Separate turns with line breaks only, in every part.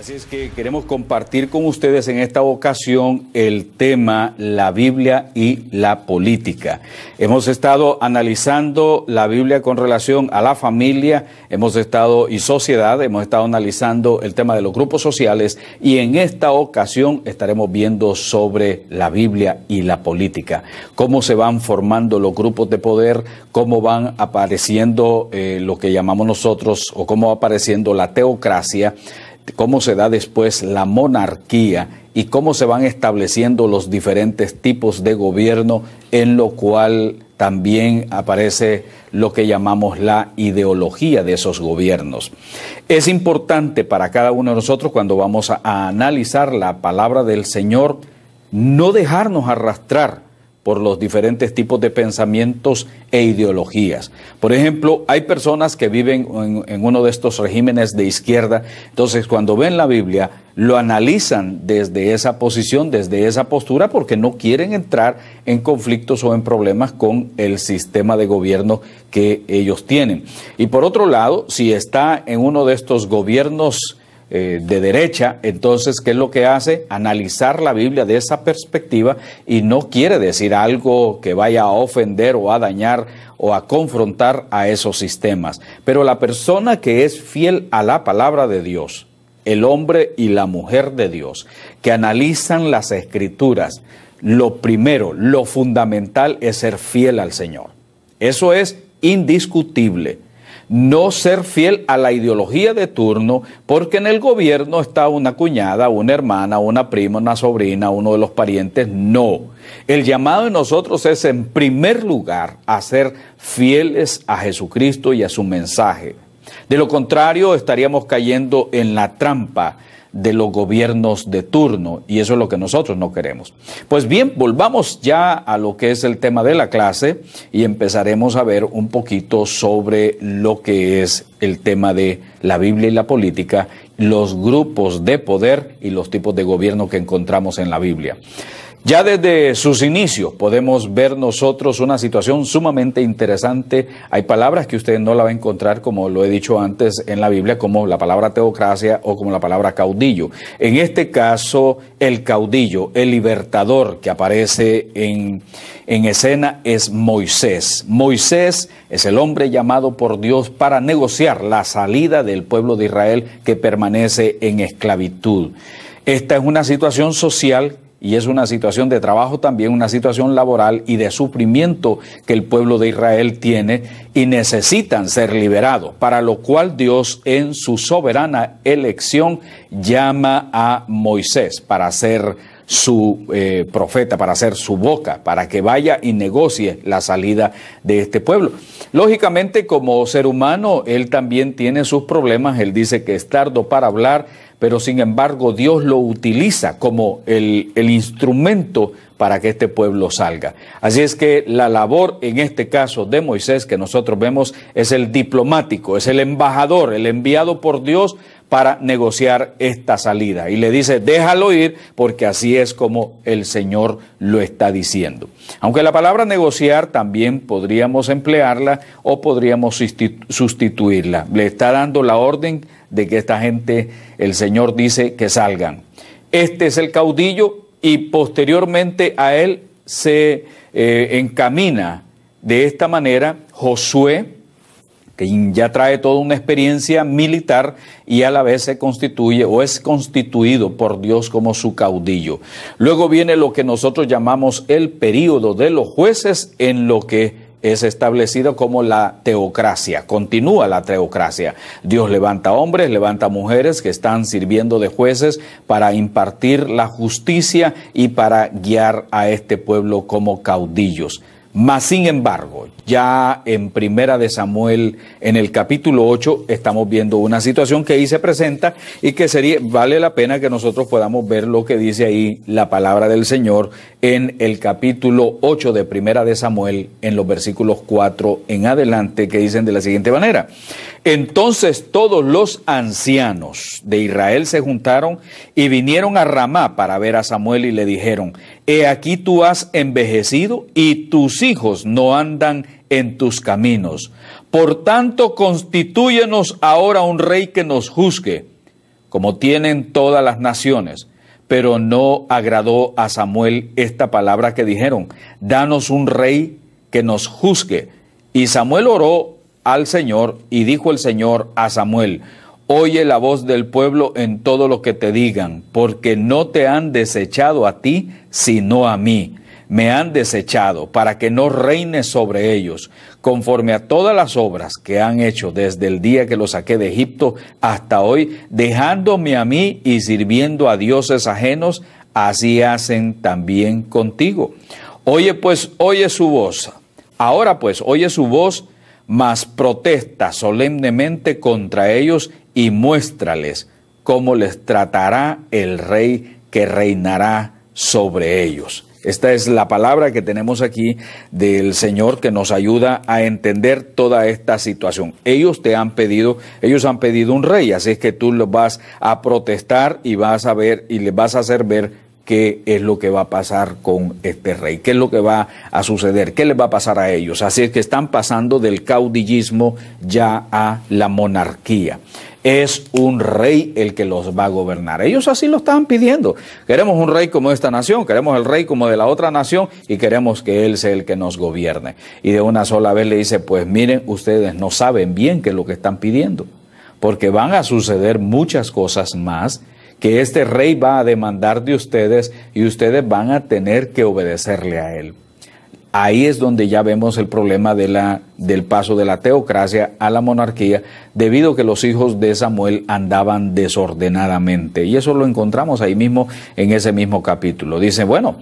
Así es que queremos compartir con ustedes en esta ocasión el tema la Biblia y la política. Hemos estado analizando la Biblia con relación a la familia, y sociedad, hemos estado analizando el tema de los grupos sociales y en esta ocasión estaremos viendo sobre la Biblia y la política. Cómo se van formando los grupos de poder, cómo van apareciendo lo que llamamos nosotros o cómo va apareciendo la teocracia, cómo se da después la monarquía y cómo se van estableciendo los diferentes tipos de gobierno, en lo cual también aparece lo que llamamos la ideología de esos gobiernos. Es importante para cada uno de nosotros, cuando vamos a analizar la palabra del Señor, no dejarnos arrastrar por los diferentes tipos de pensamientos e ideologías. Por ejemplo, hay personas que viven en uno de estos regímenes de izquierda, entonces cuando ven la Biblia, lo analizan desde esa posición, desde esa postura, porque no quieren entrar en conflictos o en problemas con el sistema de gobierno que ellos tienen. Y por otro lado, si está en uno de estos gobiernos de derecha, entonces, ¿qué es lo que hace? Analizar la Biblia de esa perspectiva y no quiere decir algo que vaya a ofender o a dañar o a confrontar a esos sistemas. Pero la persona que es fiel a la palabra de Dios, el hombre y la mujer de Dios, que analizan las Escrituras, lo primero, lo fundamental es ser fiel al Señor. Eso es indiscutible. No ser fiel a la ideología de turno, porque en el gobierno está una cuñada, una hermana, una prima, una sobrina, uno de los parientes. No. El llamado de nosotros es, en primer lugar, a ser fieles a Jesucristo y a su mensaje. De lo contrario, estaríamos cayendo en la trampa de los gobiernos de turno, y eso es lo que nosotros no queremos. Pues bien, volvamos ya a lo que es el tema de la clase y empezaremos a ver un poquito sobre lo que es el tema de la Biblia y la política, los grupos de poder y los tipos de gobierno que encontramos en la Biblia. Ya desde sus inicios podemos ver nosotros una situación sumamente interesante. Hay palabras que usted no la va a encontrar, como lo he dicho antes, en la Biblia, como la palabra teocracia o como la palabra caudillo. En este caso, el caudillo, el libertador que aparece en escena es Moisés. Moisés es el hombre llamado por Dios para negociar la salida del pueblo de Israel que permanece en esclavitud. Esta es una situación social y es una situación de trabajo también, una situación laboral y de sufrimiento que el pueblo de Israel tiene y necesitan ser liberados, para lo cual Dios en su soberana elección llama a Moisés para ser su profeta, para ser su boca, para que vaya y negocie la salida de este pueblo. Lógicamente, como ser humano, él también tiene sus problemas. Él dice que es tardo para hablar, pero sin embargo Dios lo utiliza como el instrumento para que este pueblo salga. Así es que la labor en este caso de Moisés que nosotros vemos es el diplomático, es el embajador, el enviado por Dios para negociar esta salida. Y le dice, déjalo ir, porque así es como el Señor lo está diciendo. Aunque la palabra negociar también podríamos emplearla o podríamos sustituirla. Le está dando la orden de que esta gente, el Señor dice que salgan. Este es el caudillo y posteriormente a él se encamina de esta manera Josué, que ya trae toda una experiencia militar y a la vez se constituye o es constituido por Dios como su caudillo. Luego viene lo que nosotros llamamos el período de los jueces, en lo que es establecido como la teocracia. Continúa la teocracia. Dios levanta hombres, levanta mujeres que están sirviendo de jueces para impartir la justicia y para guiar a este pueblo como caudillos. Mas, sin embargo, ya en Primera de Samuel, en el capítulo 8, estamos viendo una situación que ahí se presenta y que vale la pena que nosotros podamos ver lo que dice ahí la palabra del Señor en el capítulo 8 de Primera de Samuel, en los versículos 4 en adelante, que dicen de la siguiente manera. Entonces todos los ancianos de Israel se juntaron y vinieron a Ramá para ver a Samuel y le dijeron, he aquí tú has envejecido y tus hijos no andan en tus caminos. Por tanto, constitúyenos ahora un rey que nos juzgue, como tienen todas las naciones. Pero no agradó a Samuel esta palabra que dijeron: danos un rey que nos juzgue. Y Samuel oró al Señor, y dijo el Señor a Samuel: oye la voz del pueblo en todo lo que te digan, porque no te han desechado a ti, sino a mí. Me han desechado para que no reines sobre ellos, conforme a todas las obras que han hecho desde el día que los saqué de Egipto hasta hoy, dejándome a mí y sirviendo a dioses ajenos, así hacen también contigo. Oye su voz. Ahora pues, oye su voz, mas protesta solemnemente contra ellos y muéstrales cómo les tratará el rey que reinará sobre ellos. Esta es la palabra que tenemos aquí del Señor, que nos ayuda a entender toda esta situación. Ellos han pedido un rey, así es que tú los vas a protestar y vas a ver y les vas a hacer ver qué es lo que va a pasar con este rey, qué es lo que va a suceder, qué les va a pasar a ellos. Así es que están pasando del caudillismo ya a la monarquía. Es un rey el que los va a gobernar. Ellos así lo estaban pidiendo. Queremos un rey como esta nación, queremos el rey como de la otra nación y queremos que él sea el que nos gobierne. Y de una sola vez le dice: pues miren, ustedes no saben bien qué es lo que están pidiendo, porque van a suceder muchas cosas más que este rey va a demandar de ustedes y ustedes van a tener que obedecerle a él. Ahí es donde ya vemos el problema del paso de la teocracia a la monarquía, debido a que los hijos de Samuel andaban desordenadamente. Y eso lo encontramos ahí mismo en ese mismo capítulo. Dice: bueno,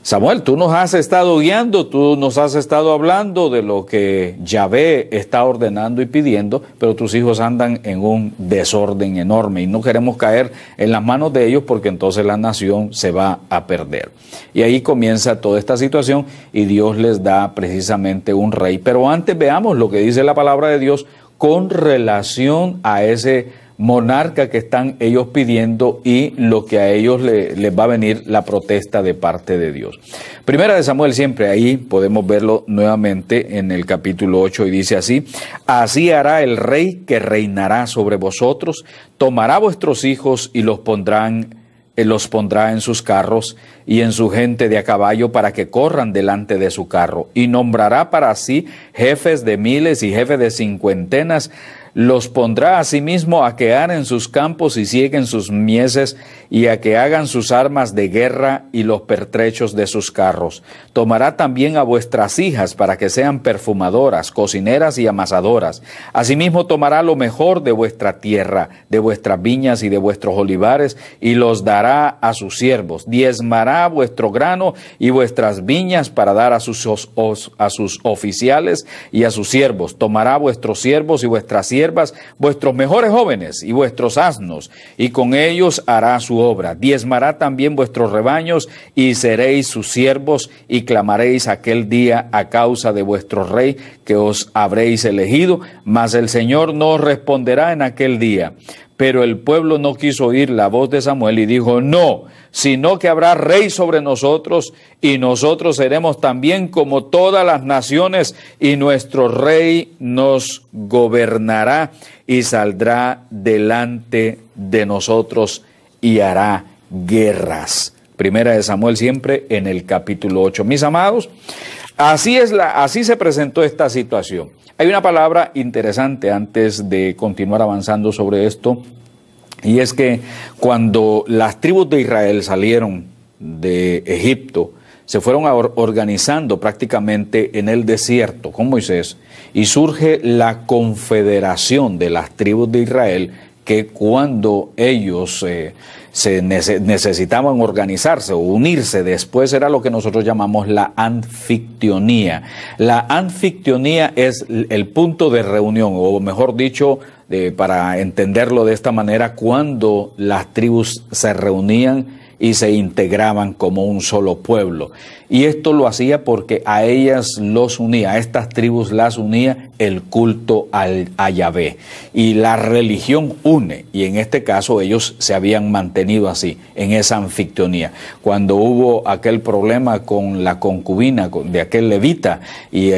Samuel, tú nos has estado guiando, tú nos has estado hablando de lo que Yahvé está ordenando y pidiendo, pero tus hijos andan en un desorden enorme y no queremos caer en las manos de ellos, porque entonces la nación se va a perder. Y ahí comienza toda esta situación y Dios les da precisamente un rey. Pero antes veamos lo que dice la palabra de Dios con relación a ese monarca que están ellos pidiendo y lo que a ellos les va a venir la protesta de parte de Dios. Primera de Samuel, siempre ahí podemos verlo nuevamente en el capítulo 8, y dice así: así hará el rey que reinará sobre vosotros, tomará vuestros hijos y los pondrá en sus carros y en su gente de a caballo, para que corran delante de su carro, y nombrará para sí jefes de miles y jefes de cincuentenas. Los pondrá asimismo a que aren sus campos y sieguen sus mieses, y a que hagan sus armas de guerra y los pertrechos de sus carros. Tomará también a vuestras hijas para que sean perfumadoras, cocineras y amasadoras. Asimismo tomará lo mejor de vuestra tierra, de vuestras viñas y de vuestros olivares, y los dará a sus siervos. Diezmará vuestro grano y vuestras viñas para dar a sus oficiales y a sus siervos. Tomará vuestros siervos y vuestras siervas, vuestros mejores jóvenes y vuestros asnos, y con ellos hará su obra. Diezmará también vuestros rebaños, y seréis sus siervos, y clamaréis aquel día a causa de vuestro rey que os habréis elegido, mas el Señor no os responderá en aquel día. Pero el pueblo no quiso oír la voz de Samuel y dijo: no, sino que habrá rey sobre nosotros, y nosotros seremos también como todas las naciones, y nuestro rey nos gobernará y saldrá delante de nosotros y hará guerras. Primera de Samuel, siempre en el capítulo 8. Mis amados, así se presentó esta situación. Hay una palabra interesante antes de continuar avanzando sobre esto, y es que cuando las tribus de Israel salieron de Egipto, se fueron organizando prácticamente en el desierto con Moisés, y surge la confederación de las tribus de Israel, que cuando ellos necesitaban organizarse o unirse, después era lo que nosotros llamamos la anfictionía. La anfictionía es el punto de reunión, o mejor dicho, para entenderlo de esta manera, cuando las tribus se reunían y se integraban como un solo pueblo. Y esto lo hacía porque a ellas los unía, a estas tribus las unía el culto a Yahvé. Y la religión une, y en este caso ellos se habían mantenido así, en esa anfictionía. Cuando hubo aquel problema con la concubina de aquel levita y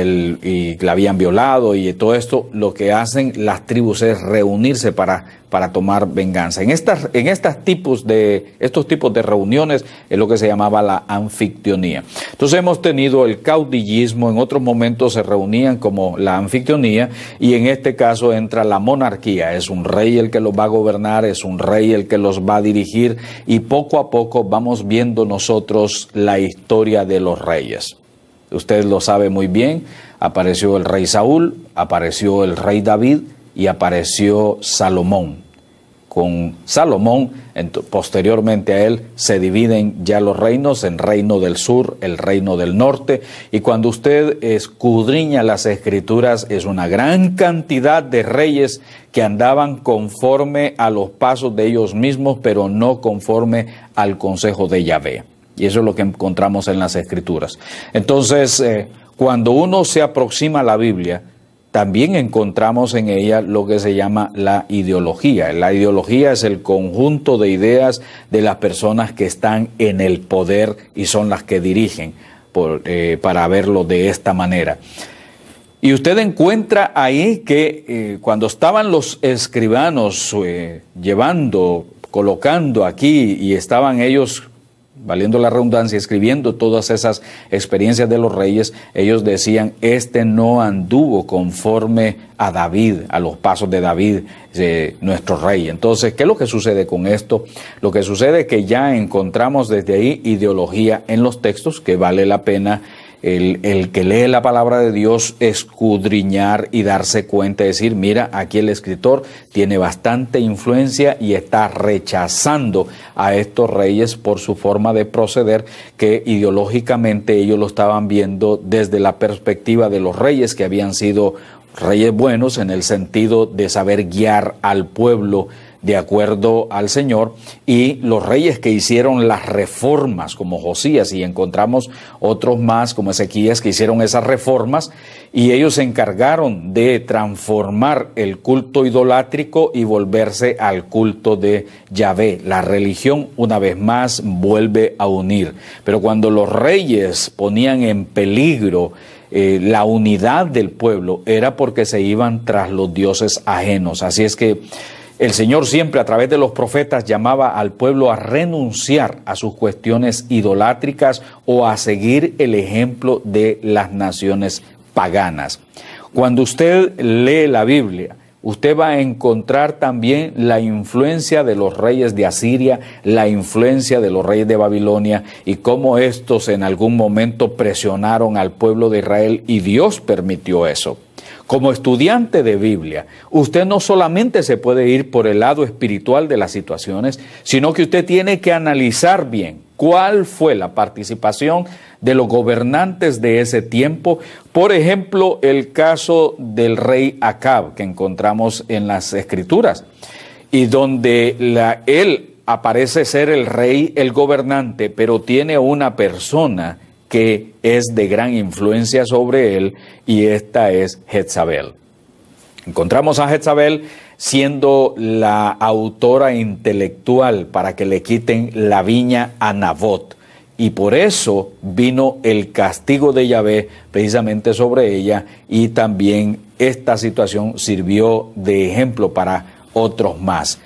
la habían violado y todo esto, lo que hacen las tribus es reunirse para tomar venganza. En estos tipos de reuniones es lo que se llamaba la anfictionía. Entonces hemos tenido el caudillismo, en otros momentos se reunían como la anfictionía, y en este caso entra la monarquía. Es un rey el que los va a gobernar, es un rey el que los va a dirigir, y poco a poco vamos viendo nosotros la historia de los reyes. Usted lo sabe muy bien, apareció el rey Saúl, apareció el rey David, y apareció Salomón. Con Salomón, posteriormente a él, se dividen ya los reinos en reino del sur, el reino del norte, y cuando usted escudriña las escrituras, es una gran cantidad de reyes que andaban conforme a los pasos de ellos mismos, pero no conforme al consejo de Yahvé. Y eso es lo que encontramos en las escrituras. Entonces, cuando uno se aproxima a la Biblia, también encontramos en ella lo que se llama la ideología. La ideología es el conjunto de ideas de las personas que están en el poder y son las que dirigen, para verlo de esta manera. Y usted encuentra ahí que cuando estaban los escribanos colocando aquí, y estaban ellos, valiendo la redundancia, escribiendo todas esas experiencias de los reyes, ellos decían, este no anduvo conforme a David, a los pasos de David, nuestro rey. Entonces, ¿qué es lo que sucede con esto? Lo que sucede es que ya encontramos desde ahí ideología en los textos que vale la pena el que lee la palabra de Dios escudriñar y darse cuenta, decir, mira, aquí el escritor tiene bastante influencia y está rechazando a estos reyes por su forma de proceder, que ideológicamente ellos lo estaban viendo desde la perspectiva de los reyes que habían sido reyes buenos en el sentido de saber guiar al pueblo de acuerdo al Señor, y los reyes que hicieron las reformas como Josías, y encontramos otros más como Ezequías que hicieron esas reformas, y ellos se encargaron de transformar el culto idolátrico y volverse al culto de Yahvé. La religión una vez más vuelve a unir, pero cuando los reyes ponían en peligro la unidad del pueblo, era porque se iban tras los dioses ajenos. Así es que el Señor siempre a través de los profetas llamaba al pueblo a renunciar a sus cuestiones idolátricas o a seguir el ejemplo de las naciones paganas. Cuando usted lee la Biblia, usted va a encontrar también la influencia de los reyes de Asiria, la influencia de los reyes de Babilonia, y cómo estos en algún momento presionaron al pueblo de Israel, y Dios permitió eso. Como estudiante de Biblia, usted no solamente se puede ir por el lado espiritual de las situaciones, sino que usted tiene que analizar bien cuál fue la participación de los gobernantes de ese tiempo. Por ejemplo, el caso del rey Acab, que encontramos en las Escrituras, y donde él aparece ser el rey, el gobernante, pero tiene una persona que es de gran influencia sobre él, y esta es Jezabel. Encontramos a Jezabel siendo la autora intelectual para que le quiten la viña a Nabot, y por eso vino el castigo de Yahvé precisamente sobre ella, y también esta situación sirvió de ejemplo para otros más.